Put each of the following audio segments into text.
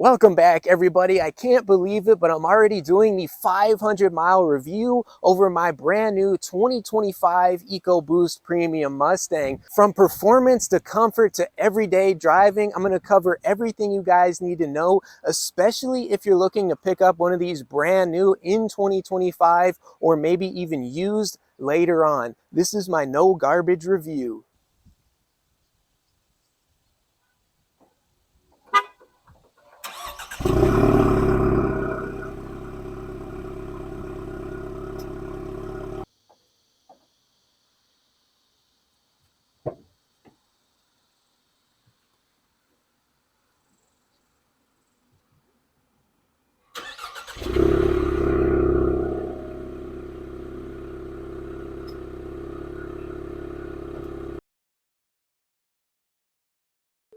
Welcome back, everybody. I can't believe it, but I'm already doing the 500-mile review over my brand new 2025 EcoBoost Premium Mustang. From performance to comfort to everyday driving, I'm going to cover everything you guys need to know, especially if you're looking to pick up one of these brand new in 2025 or maybe even used later on. This is my no garbage review.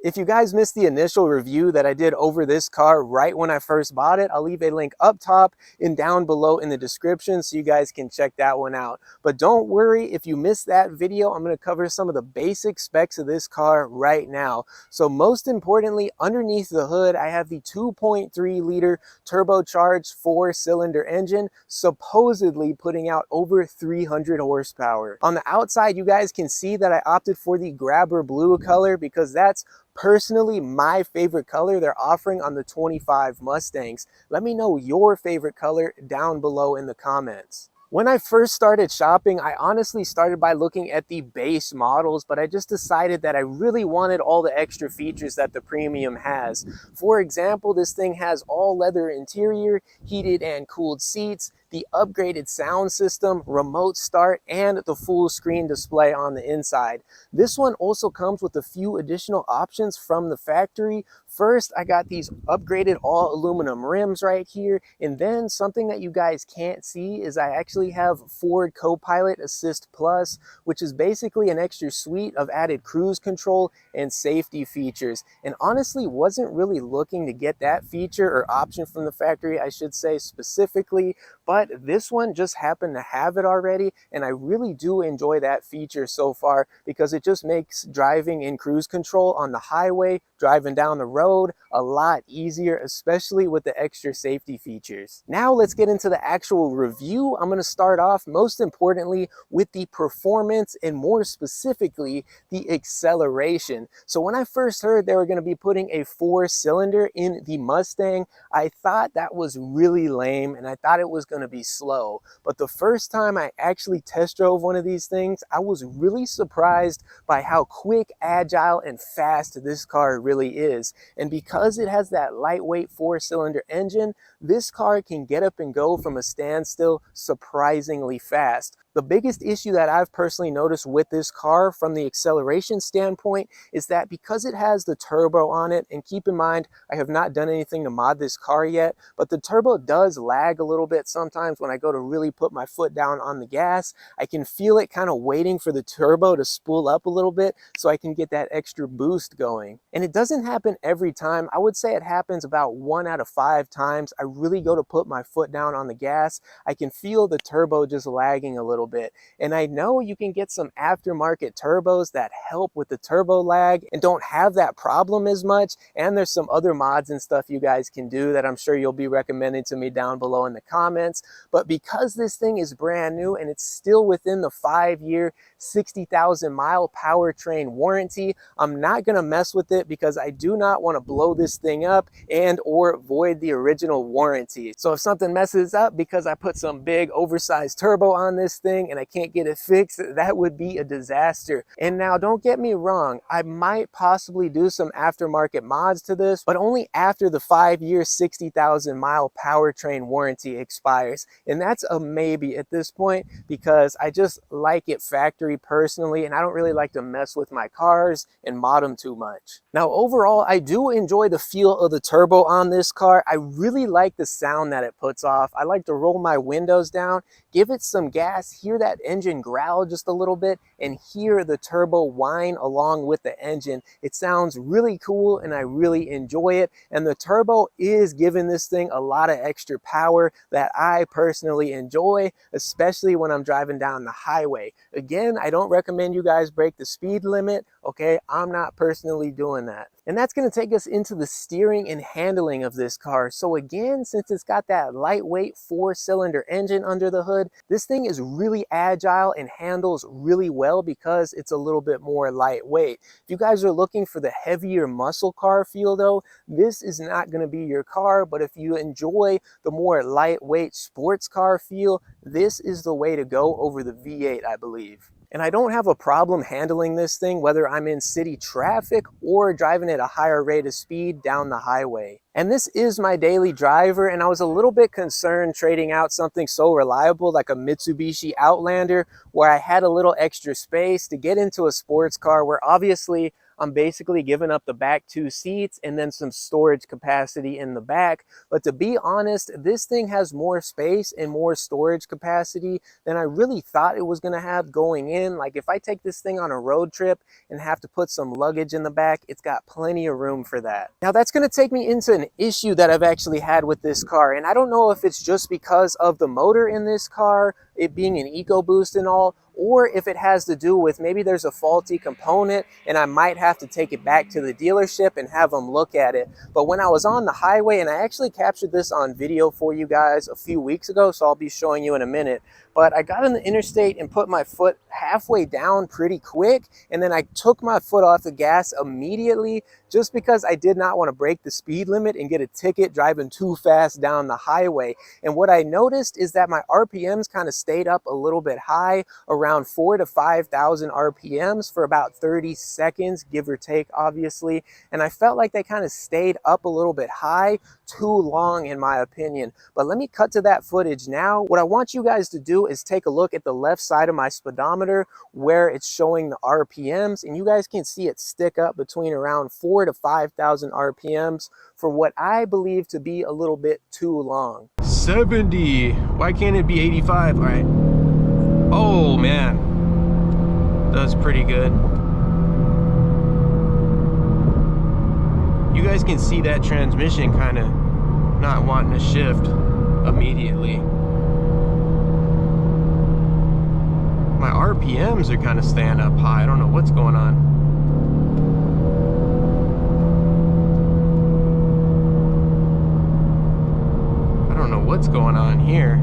If you guys missed the initial review that I did over this car right when I first bought it, I'll leave a link up top and down below in the description so you guys can check that one out. But don't worry, if you missed that video, I'm going to cover some of the basic specs of this car right now. So most importantly, underneath the hood, I have the 2.3 liter turbocharged 4-cylinder engine, supposedly putting out over 300 horsepower. On the outside, you guys can see that I opted for the grabber blue color because that's personally my favorite color they're offering on the 25 Mustangs. Let me know your favorite color down below in the comments. When I first started shopping, I honestly started by looking at the base models, but I just decided that I really wanted all the extra features that the Premium has. For example, this thing has all leather interior, heated and cooled seats, the upgraded sound system, remote start, and the full screen display on the inside. This one also comes with a few additional options from the factory. First, I got these upgraded all aluminum rims right here, and then something that you guys can't see is I actually have Ford Co-Pilot Assist Plus, which is basically an extra suite of added cruise control and safety features. And honestly, wasn't really looking to get that feature or option from the factory, I should say specifically, but this one just happened to have it already, and I really do enjoy that feature so far because it just makes driving in cruise control on the highway, driving down the road, a lot easier, especially with the extra safety features. Now let's get into the actual review. I'm going to start off most importantly with the performance and more specifically the acceleration. So when I first heard they were going to be putting a 4-cylinder in the Mustang, I thought that was really lame and I thought it was going to be slow. But the first time I actually test drove one of these things, I was really surprised by how quick, agile, and fast this car really is. And because it has that lightweight 4-cylinder engine, this car can get up and go from a standstill surprisingly fast. The biggest issue that I've personally noticed with this car from the acceleration standpoint is that because it has the turbo on it, and keep in mind, I have not done anything to mod this car yet, but the turbo does lag a little bit sometimes when I go to really put my foot down on the gas. I can feel it kind of waiting for the turbo to spool up a little bit so I can get that extra boost going. And it doesn't happen every time. I would say it happens about 1 out of 5 times. I really go to put my foot down on the gas. I can feel the turbo just lagging a little bit. And I know you can get some aftermarket turbos that help with the turbo lag and don't have that problem as much. And there's some other mods and stuff you guys can do that I'm sure you'll be recommending to me down below in the comments. But because this thing is brand new and it's still within the 5-year, 60,000 mile powertrain warranty, I'm not going to mess with it because I do not want to blow this thing up and or void the original warranty. So if something messes up because I put some big oversized turbo on this thing and I can't get it fixed, that would be a disaster. And now don't get me wrong, I might possibly do some aftermarket mods to this, but only after the 5-year, 60,000 mile powertrain warranty expires. And that's a maybe at this point because I just like it factory personally, and I don't really like to mess with my cars and mod them too much. Now overall, I do enjoy the feel of the turbo on this car. I really like the sound that it puts off. I like to roll my windows down, give it some gas, hear that engine growl just a little bit, and hear the turbo whine along with the engine. It sounds really cool and I really enjoy it. And the turbo is giving this thing a lot of extra power that I personally enjoy, especially when I'm driving down the highway. Again, I don't recommend you guys break the speed limit, okay? I'm not personally doing that. And that's going to take us into the steering and handling of this car. So again, since it's got that lightweight 4-cylinder engine under the hood, this thing is really agile and handles really well because it's a little bit more lightweight. If you guys are looking for the heavier muscle car feel though, this is not going to be your car. But if you enjoy the more lightweight sports car feel, this is the way to go over the V8, I believe. And I don't have a problem handling this thing whether I'm in city traffic or driving at a higher rate of speed down the highway. And this is my daily driver, and I was a little bit concerned trading out something so reliable like a Mitsubishi Outlander, where I had a little extra space, to get into a sports car where obviously I'm basically giving up the back 2 seats and then some storage capacity in the back. But to be honest, this thing has more space and more storage capacity than I really thought it was going to have going in. Like if I take this thing on a road trip and have to put some luggage in the back, it's got plenty of room for that. Now that's going to take me into an issue that I've actually had with this car, and I don't know if it's just because of the motor in this car, it being an EcoBoost and all, or if it has to do with maybe there's a faulty component and I might have to take it back to the dealership and have them look at it. But when I was on the highway, and I actually captured this on video for you guys a few weeks ago, so I'll be showing you in a minute, but I got on the interstate and put my foot halfway down pretty quick, and then I took my foot off the gas immediately just because I did not want to break the speed limit and get a ticket driving too fast down the highway. And what I noticed is that my RPMs kind of stayed up a little bit high, around 4,000 to 5,000 RPMs for about 30 seconds, give or take, obviously. And I felt like they kind of stayed up a little bit high too long, in my opinion. But let me cut to that footage now. What I want you guys to do is take a look at the left side of my speedometer where it's showing the RPMs, and you guys can see it stick up between around 4,000 to 5,000 RPMs for what I believe to be a little bit too long. 70. Why can't it be 85? All right. Oh man, that's pretty good. You guys can see that transmission kind of not wanting to shift immediately. My RPMs are kind of staying up high. I don't know what's going on. I don't know what's going on here.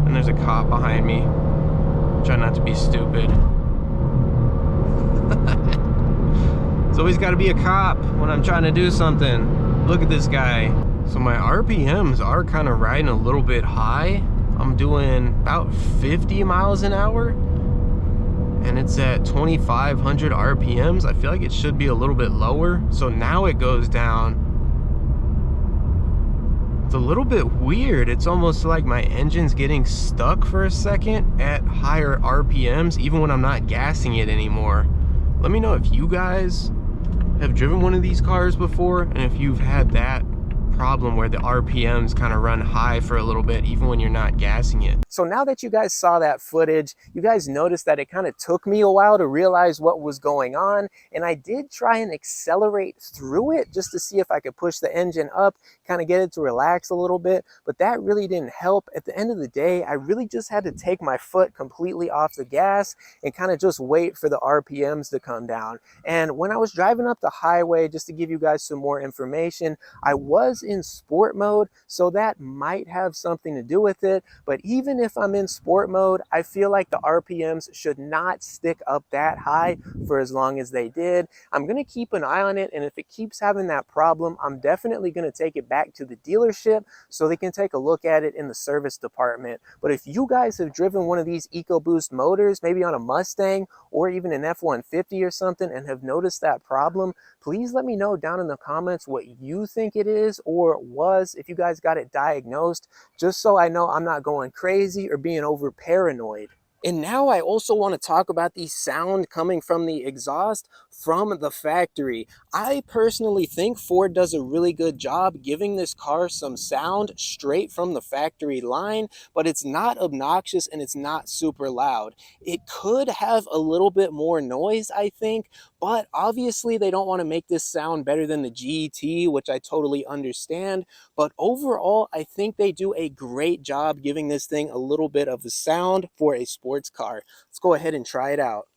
And there's a cop behind me. Try not to be stupid. It's always got to be a cop when I'm trying to do something. Look at this guy. So my RPMs are kind of riding a little bit high. I'm doing about 50 miles an hour, and it's at 2,500 RPMs. I feel like it should be a little bit lower. So now it goes down. It's a little bit weird. It's almost like my engine's getting stuck for a second at higher RPMs, even when I'm not gassing it anymore. Let me know if you guys have driven one of these cars before, and if you've had that problem where the RPMs kind of run high for a little bit even when you're not gassing it. So now that you guys saw that footage, you guys noticed that it kind of took me a while to realize what was going on, and I did try and accelerate through it just to see if I could push the engine up, kind of get it to relax a little bit, but that really didn't help. At the end of the day, I really just had to take my foot completely off the gas and kind of just wait for the RPMs to come down. And when I was driving up the highway, just to give you guys some more information, I was in sport mode, so that might have something to do with it. But even if I'm in sport mode, I feel like the RPMs should not stick up that high for as long as they did. I'm going to keep an eye on it, and if it keeps having that problem, I'm definitely going to take it back to the dealership so they can take a look at it in the service department. But if you guys have driven one of these EcoBoost motors, maybe on a Mustang or even an F-150 or something, and have noticed that problem, please let me know down in the comments what you think it is or was, if you guys got it diagnosed, just so I know I'm not going crazy or being over paranoid. And now I also want to talk about the sound coming from the exhaust from the factory. I personally think Ford does a really good job giving this car some sound straight from the factory line, but it's not obnoxious and it's not super loud. It could have a little bit more noise, I think, but obviously they don't want to make this sound better than the GT, which I totally understand. But overall, I think they do a great job giving this thing a little bit of a sound for a sports car. Let's go ahead and try it out.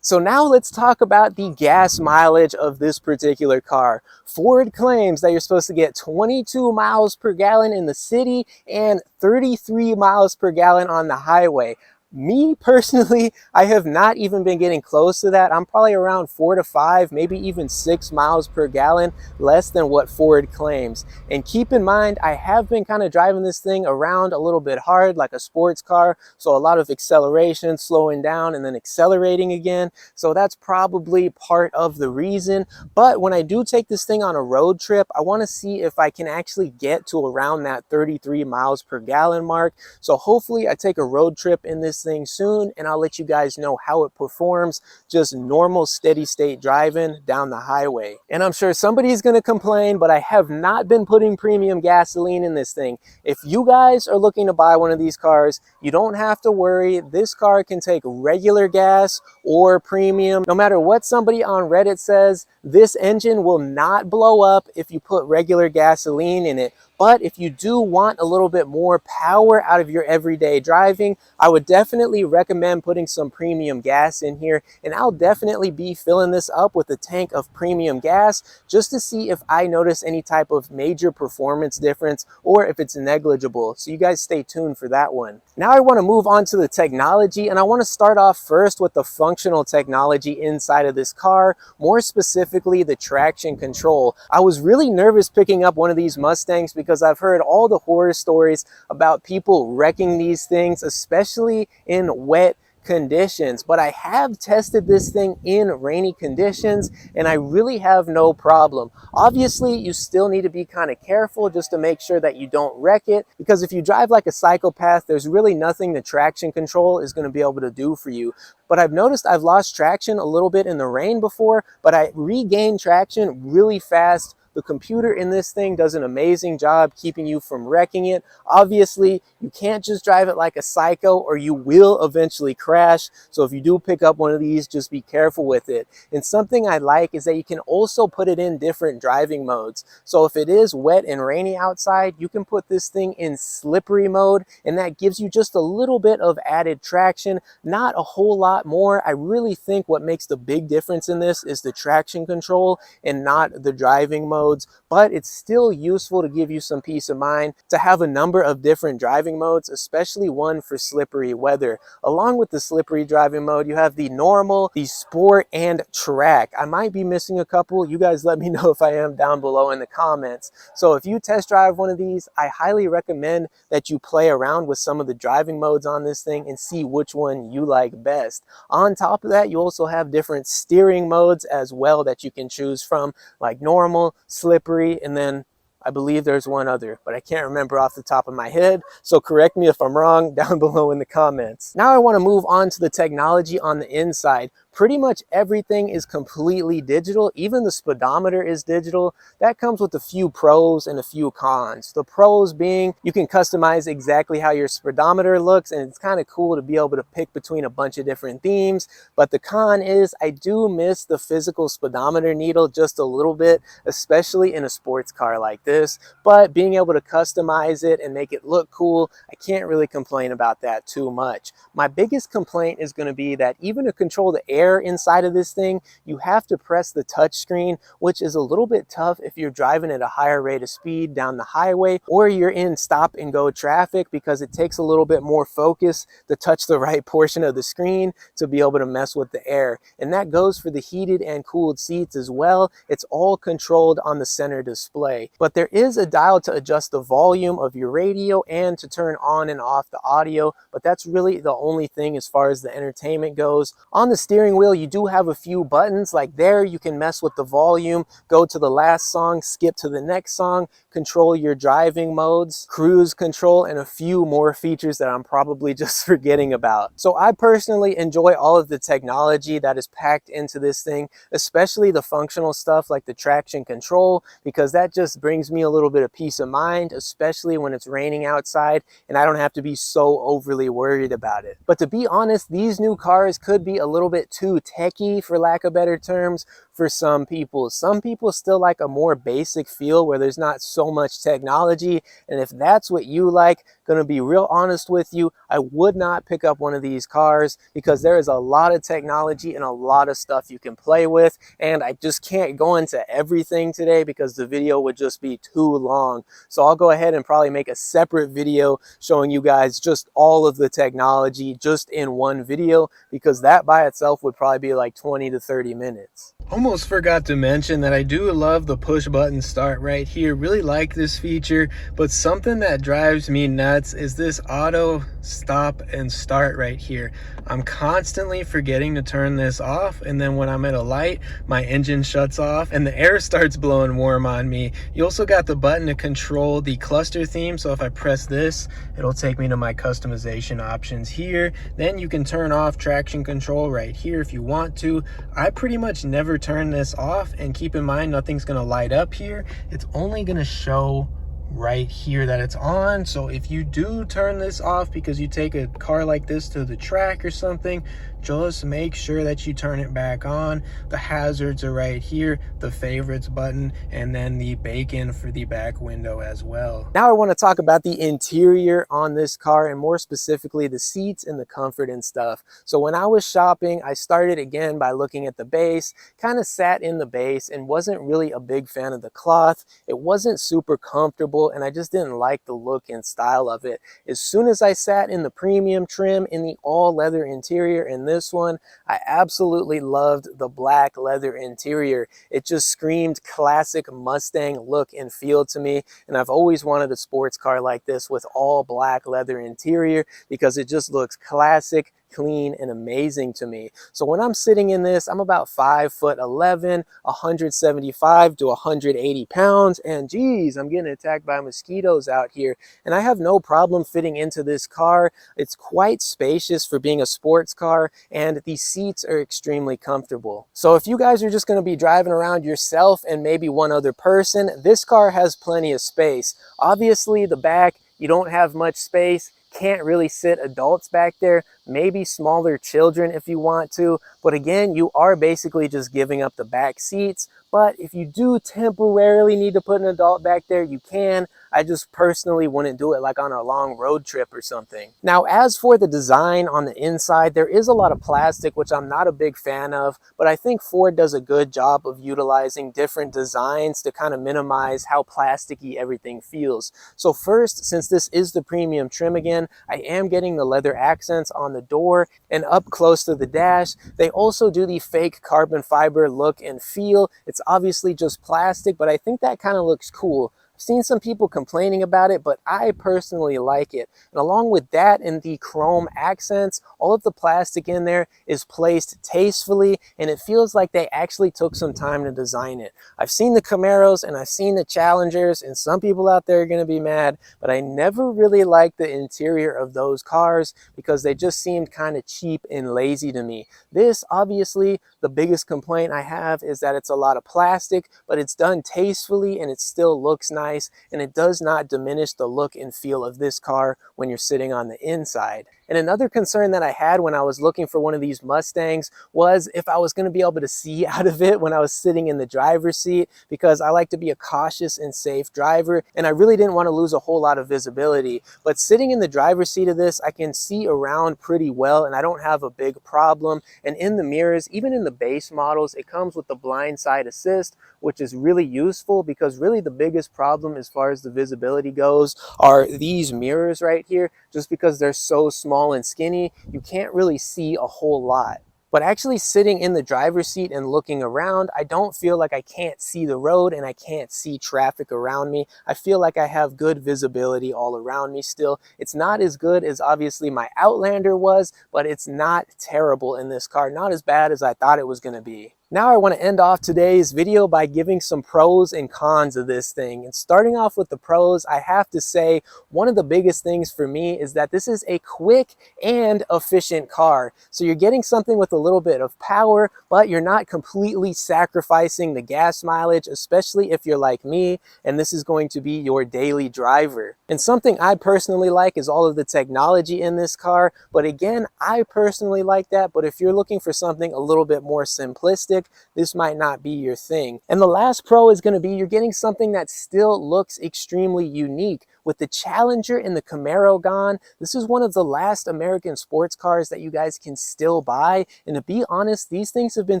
So now let's talk about the gas mileage of this particular car. Ford claims that you're supposed to get 22 miles per gallon in the city and 33 miles per gallon on the highway. Me personally, I have not even been getting close to that. I'm probably around 4 to 5, maybe even 6 miles per gallon, less than what Ford claims. And keep in mind, I have been kind of driving this thing around a little bit hard, like a sports car. So a lot of acceleration, slowing down, and then accelerating again. So that's probably part of the reason. But when I do take this thing on a road trip, I want to see if I can actually get to around that 33 miles per gallon mark. So hopefully I take a road trip in this thing soon, and I'll let you guys know how it performs just normal steady state driving down the highway. And I'm sure somebody's going to complain, but I have not been putting premium gasoline in this thing. If you guys are looking to buy one of these cars, you don't have to worry. This car can take regular gas or premium. No matter what somebody on Reddit says, this engine will not blow up if you put regular gasoline in it. But if you do want a little bit more power out of your everyday driving, I would definitely recommend putting some premium gas in here. And I'll definitely be filling this up with a tank of premium gas just to see if I notice any type of major performance difference or if it's negligible. So you guys stay tuned for that one. Now I want to move on to the technology, and I want to start off first with the functional technology inside of this car, more specifically the traction control. I was really nervous picking up one of these Mustangs because I've heard all the horror stories about people wrecking these things, especially in wet conditions. But I have tested this thing in rainy conditions and I really have no problem. Obviously, you still need to be kind of careful just to make sure that you don't wreck it, because if you drive like a psychopath, there's really nothing the traction control is going to be able to do for you. But I've noticed I've lost traction a little bit in the rain before, but I regained traction really fast. The computer in this thing does an amazing job keeping you from wrecking it. Obviously, you can't just drive it like a psycho or you will eventually crash. So if you do pick up one of these, just be careful with it. And something I like is that you can also put it in different driving modes. So if it is wet and rainy outside, you can put this thing in slippery mode, and that gives you just a little bit of added traction, not a whole lot more. I really think what makes the big difference in this is the traction control and not the driving mode. But it's still useful to give you some peace of mind to have a number of different driving modes, especially one for slippery weather. Along with the slippery driving mode, you have the normal, the sport, and track. I might be missing a couple. You guys let me know if I am down below in the comments. So if you test drive one of these, I highly recommend that you play around with some of the driving modes on this thing and see which one you like best. On top of that, you also have different steering modes as well that you can choose from, like normal, slippery, and then I believe there's one other, but I can't remember off the top of my head. So correct me if I'm wrong down below in the comments. Now I want to move on to the technology on the inside. Pretty much everything is completely digital. Even the speedometer is digital. That comes with a few pros and a few cons. The pros being you can customize exactly how your speedometer looks, and it's kind of cool to be able to pick between a bunch of different themes. But the con is I do miss the physical speedometer needle just a little bit, especially in a sports car like this. But being able to customize it and make it look cool, I can't really complain about that too much. My biggest complaint is going to be that even to control the air inside of this thing, you have to press the touch screen, which is a little bit tough if you're driving at a higher rate of speed down the highway or you're in stop and go traffic, because it takes a little bit more focus to touch the right portion of the screen to be able to mess with the air. And that goes for the heated and cooled seats as well. It's all controlled on the center display. But there is a dial to adjust the volume of your radio and to turn on and off the audio, but that's really the only thing as far as the entertainment goes. On the steering wheel, you do have a few buttons. Like there, you can mess with the volume, go to the last song, skip to the next song, control your driving modes, cruise control, and a few more features that I'm probably just forgetting about. So I personally enjoy all of the technology that is packed into this thing, especially the functional stuff like the traction control, because that just brings me a little bit of peace of mind, especially when it's raining outside and I don't have to be so overly worried about it. But to be honest, these new cars could be a little bit too techy, for lack of better terms, for some people. Some people still like a more basic feel where there's not so much technology, and if that's what you like, Gonna be real honest with you, I would not pick up one of these cars because there is a lot of technology and a lot of stuff you can play with, and I just can't go into everything today because the video would just be too long. So I'll go ahead and probably make a separate video showing you guys just all of the technology just in one video, because that by itself would probably be like 20 to 30 minutes. Almost forgot to mention that I do love the push button start right here. Really like this feature, but something that drives me nuts is this auto stop and start right here. I'm constantly forgetting to turn this off, and then when I'm at a light, my engine shuts off and the air starts blowing warm on me. You also got the button to control the cluster theme, so if I press this, it'll take me to my customization options here. Then you can turn off traction control right here if you want to. I pretty much never turn this off, and keep in mind nothing's going to light up here. It's only going to show right here that it's on. So if you do turn this off because you take a car like this to the track or something, just make sure that you turn it back on. The hazards are right here, the favorites button, and then the bacon for the back window as well. Now I want to talk about the interior on this car, and more specifically the seats and the comfort and stuff. So when I was shopping, I started again by looking at the base, kind of sat in the base and wasn't really a big fan of the cloth. It wasn't super comfortable and I just didn't like the look and style of it. As soon as I sat in the premium trim in the all leather interior in this one, I absolutely loved the black leather interior. It just screamed classic Mustang look and feel to me, and I've always wanted a sports car like this with all black leather interior because it just looks classic, clean, and amazing to me. So when I'm sitting in this, I'm about 5'11", 175 to 180 pounds, and geez, I'm getting attacked by mosquitoes out here, and I have no problem fitting into this car. It's quite spacious for being a sports car, and the seats are extremely comfortable. So if you guys are just going to be driving around yourself and maybe one other person, this car has plenty of space. Obviously the back, you don't have much space. Can't really sit adults back there, maybe smaller children if you want to, but again, you are basically just giving up the back seats. But if you do temporarily need to put an adult back there, you can. I just personally wouldn't do it like on a long road trip or something. Now, as for the design on the inside, there is a lot of plastic, which I'm not a big fan of, but I think Ford does a good job of utilizing different designs to kind of minimize how plasticky everything feels. So first, since this is the premium trim again, I am getting the leather accents on the door and up close to the dash. They also do the fake carbon fiber look and feel. It's obviously just plastic, but I think that kind of looks cool. I've seen some people complaining about it, but I personally like it. And along with that and the chrome accents, all of the plastic in there is placed tastefully, and it feels like they actually took some time to design it. I've seen the Camaros and I've seen the Challengers, and some people out there are going to be mad, but I never really liked the interior of those cars because they just seemed kind of cheap and lazy to me. This, obviously, the biggest complaint I have is that it's a lot of plastic, but it's done tastefully and it still looks nice, and it does not diminish the look and feel of this car when you're sitting on the inside. And another concern that I had when I was looking for one of these Mustangs was if I was going to be able to see out of it when I was sitting in the driver's seat, because I like to be a cautious and safe driver, and I really didn't want to lose a whole lot of visibility. But sitting in the driver's seat of this, I can see around pretty well, and I don't have a big problem. And in the mirrors, even in the base models, it comes with the blind side assist, which is really useful because really the biggest problem as far as the visibility goes are these mirrors right here. Just because they're so small and skinny, you can't really see a whole lot. But actually sitting in the driver's seat and looking around, I don't feel like I can't see the road and I can't see traffic around me. I feel like I have good visibility all around me still. It's not as good as obviously my Outlander was, but it's not terrible in this car. Not as bad as I thought it was going to be. Now I want to end off today's video by giving some pros and cons of this thing. And starting off with the pros, I have to say one of the biggest things for me is that this is a quick and efficient car. So you're getting something with a little bit of power, but you're not completely sacrificing the gas mileage, especially if you're like me and this is going to be your daily driver. And something I personally like is all of the technology in this car. But again, I personally like that. But if you're looking for something a little bit more simplistic, this might not be your thing. And the last pro is going to be you're getting something that still looks extremely unique. with the Challenger and the Camaro gone, this is one of the last American sports cars that you guys can still buy. And to be honest, these things have been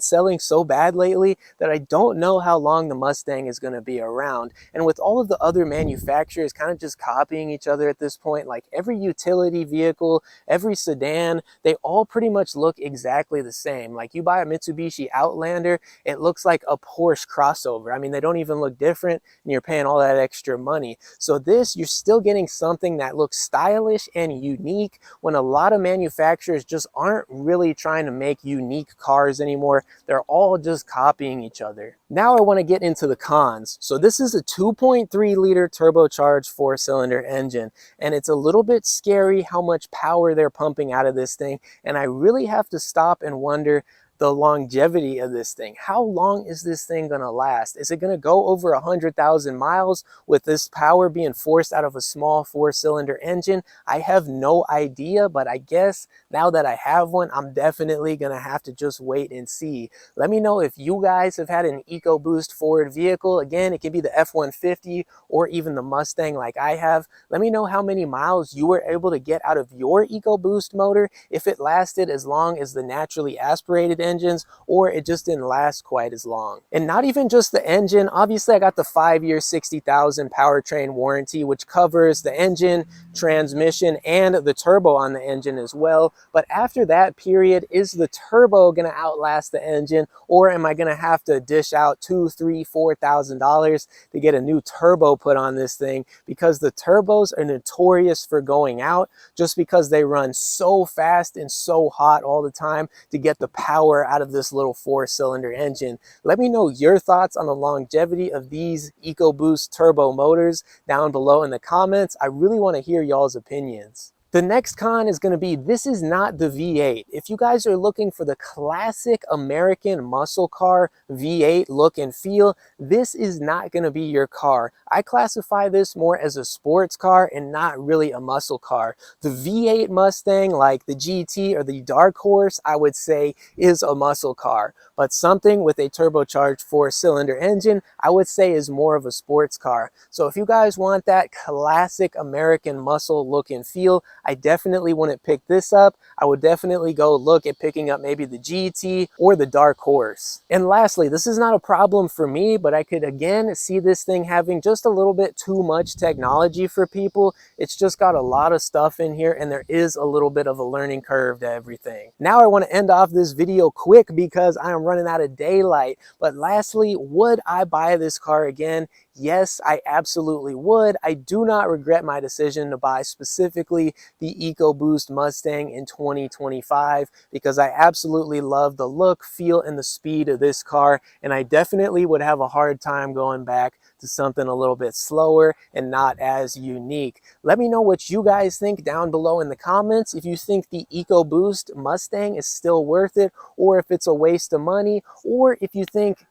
selling so bad lately that I don't know how long the Mustang is going to be around. And with all of the other manufacturers kind of just copying each other at this point, like every utility vehicle, every sedan, they all pretty much look exactly the same. Like you buy a Mitsubishi Outlander, it looks like a Porsche crossover. I mean, they don't even look different, and you're paying all that extra money. So this, you're still getting something that looks stylish and unique, when a lot of manufacturers just aren't really trying to make unique cars anymore. They're all just copying each other. Now I want to get into the cons. So this is a 2.3 liter turbocharged 4-cylinder engine, and it's a little bit scary how much power they're pumping out of this thing. And I really have to stop and wonder the longevity of this thing. How long is this thing gonna last? Is it gonna go over 100,000 miles with this power being forced out of a small 4-cylinder engine? I have no idea, but I guess now that I have one, I'm definitely gonna have to just wait and see. Let me know if you guys have had an EcoBoost Ford vehicle. Again, it could be the F-150 or even the Mustang like I have. Let me know how many miles you were able to get out of your EcoBoost motor, if it lasted as long as the naturally aspirated engines, or it just didn't last quite as long. And not even just the engine. Obviously, I got the 5-year 60,000 powertrain warranty, which covers the engine, transmission, and the turbo on the engine as well. But after that period, is the turbo gonna outlast the engine, or am I gonna have to dish out $2,000, $3,000, $4,000 to get a new turbo put on this thing? Because the turbos are notorious for going out, just because they run so fast and so hot all the time to get the power out of this little 4-cylinder engine. Let me know your thoughts on the longevity of these EcoBoost turbo motors down below in the comments. I really want to hear y'all's opinions. The next con is going to be, this is not the V8. If you guys are looking for the classic American muscle car V8 look and feel, this is not going to be your car. I classify this more as a sports car and not really a muscle car. The V8 Mustang, like the GT or the Dark Horse, I would say is a muscle car. But something with a turbocharged 4-cylinder engine, I would say is more of a sports car. So if you guys want that classic American muscle look and feel, I definitely wouldn't pick this up. I would definitely go look at picking up maybe the GT or the Dark Horse. And lastly, this is not a problem for me, but I could again see this thing having just a little bit too much technology for people. It's just got a lot of stuff in here, and there is a little bit of a learning curve to everything. Now I want to end off this video quick because I am running out of daylight. But lastly, would I buy this car again? Yes, I absolutely would. I do not regret my decision to buy specifically the EcoBoost Mustang in 2025 because I absolutely love the look, feel, and the speed of this car, and I definitely would have a hard time going back to something a little bit slower and not as unique. Let me know what you guys think down below in the comments. If you think the EcoBoost Mustang is still worth it, or if it's a waste of money, or if you think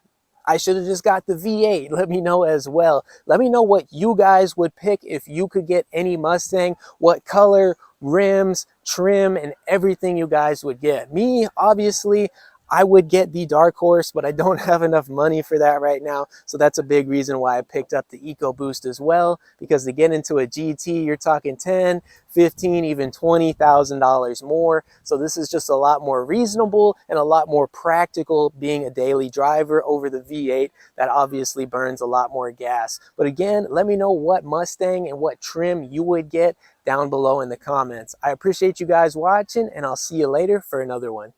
I should have just got the V8. Let me know as well. Let me know what you guys would pick if you could get any Mustang, what color, rims, trim, and everything you guys would get. Me, obviously, I would get the Dark Horse, but I don't have enough money for that right now. So that's a big reason why I picked up the EcoBoost as well, because to get into a GT, you're talking 10, 15, even $20,000 more. So this is just a lot more reasonable and a lot more practical being a daily driver over the V8 that obviously burns a lot more gas. But again, let me know what Mustang and what trim you would get down below in the comments. I appreciate you guys watching, and I'll see you later for another one.